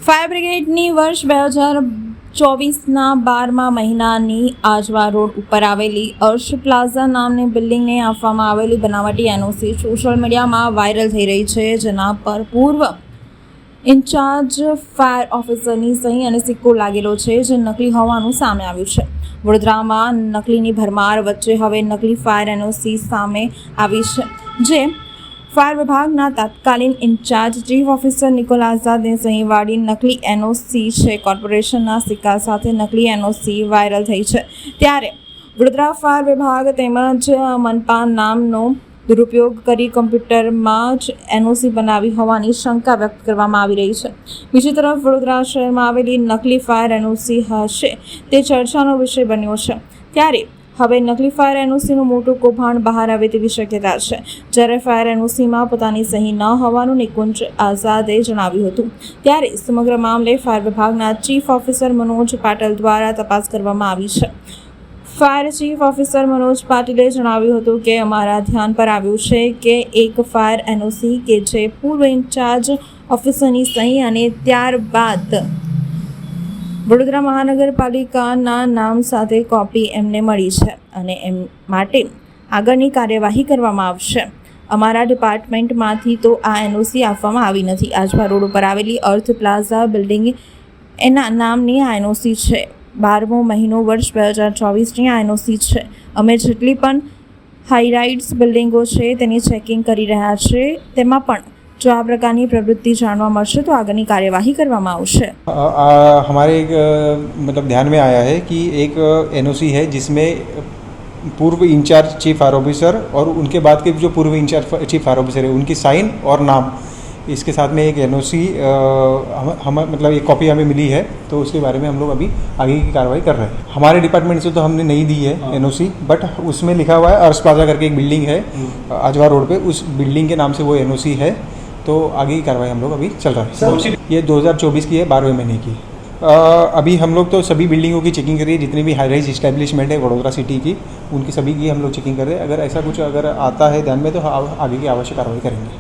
Fire બ્રિગેડની વર્ષ 2024ના 12મા મહિનાની Ajwa road ઉપર આવેલી અર્શ પ્લાઝા નામની બિલ્ડિંગને આપવામાં આવેલી બનાવટી એનઓસી સોશિયલ મીડિયામાં વાયરલ થઈ રહી છે, જેના પર પૂર્વ ઇન્ચાર્જ ફાયર ઓફિસરની સહી અને સિક્કો લાગેલો છે, જે નકલી હોવાનું સામે આવ્યું છે. વડોદરામાં નકલીની ભરમાર વચ્ચે હવે નકલી ફાયર એનઓસી સામે આવી છે, જે ફાયર વિભાગના તત્કાલીન ઇન્ચાર્જ ચીફ ઓફિસર નિકોલ આઝાદની સહીવાળી નકલી એનઓસી છે. કોર્પોરેશનના સિક્કા સાથે નકલી એનઓસી વાયરલ થઈ છે, ત્યારે વડોદરા ફાયર વિભાગ તેમજ મનપા નામનો દુરુપયોગ કરી કોમ્પ્યુટરમાં જ એનઓસી બનાવી હોવાની શંકા વ્યક્ત કરવામાં આવી રહી છે. બીજી તરફ વડોદરા શહેરમાં આવેલી નકલી ફાયર એનઓસી હશે તે ચર્ચાનો વિષય બન્યો છે, ત્યારે હવે નકલી ફાયર એનઓસીનું મોટું કૌભાંડ બહાર આવે તેવી શક્યતા છે. જ્યારે ફાયર એનઓસીમાં પોતાની સહી ન હોવાનું નિકુંજ આઝાદે જણાવ્યું હતું, ત્યારે સમગ્ર મામલે ફાયર વિભાગના ચીફ ઓફિસર મનોજ પાટીલ દ્વારા તપાસ કરવામાં આવી છે. ફાયર ચીફ ઓફિસર મનોજ પાટીલે જણાવ્યું હતું કે અમારા ધ્યાન પર આવ્યું છે કે એક ફાયર એનઓસી કે જે પૂર્વ ઇન્ચાર્જ ઓફિસરની સહી અને ત્યારબાદ વડોદરા મહાનગરપાલિકાના નામ સાથે કોપી એમને મળી છે અને એમ માટે આગળની કાર્યવાહી કરવામાં આવશે. અમારા ડિપાર્ટમેન્ટમાંથી તો આ એનઓસી આપવામાં આવી નથી. આજવા રોડ ઉપર આવેલી અર્થ પ્લાઝા બિલ્ડિંગ એના નામની આ એનઓસી છે. 12મો મહિનો વર્ષ 2024ની આ એનઓસી છે. અમે જેટલી પણ હાઈરાઇટ્સ બિલ્ડિંગો છે તેની ચેકિંગ કરી રહ્યા છે. તેમાં પણ जो आ प्रकार की प्रवृत्ति जानवा मळशे तो आगळनी कार्यवाही करवामां आवशे. हमारे मतलब ध्यान में आया है कि एक एनओसी है जिसमें पूर्व इंचार्ज चीफ फायर ऑफिसर और उनके बाद के जो पूर्व इंचार्ज चीफ फायर ऑफिसर है उनकी साइन और नाम, इसके साथ में एक एनओसी हम मतलब एक कॉपी हमें मिली है, तो उसके बारे में हम लोग अभी आगे की कार्रवाई कर रहे हैं. हमारे डिपार्टमेंट से तो हमने नहीं दी है एनओसी, बट उसमें लिखा हुआ है अर्श प्लाजा करके एक बिल्डिंग है आजवा रोड पे, उस बिल्डिंग के नाम से वो एनओसी है. तो आगे की कार्रवाई हम लोग अभी चल रहा है. ये 2024 की है, 12वें महीने की. अभी हम लोग तो सभी बिल्डिंगों की चेकिंग कर रही है, जितनी भी हाई राइज इस्टेब्लिशमेंट है वडोदरा सिटी की, उनकी सभी की हम लोग चेकिंग कर रहे हैं. अगर ऐसा कुछ अगर आता है ध्यान में तो आगे की आवश्यक कार्रवाई करेंगे.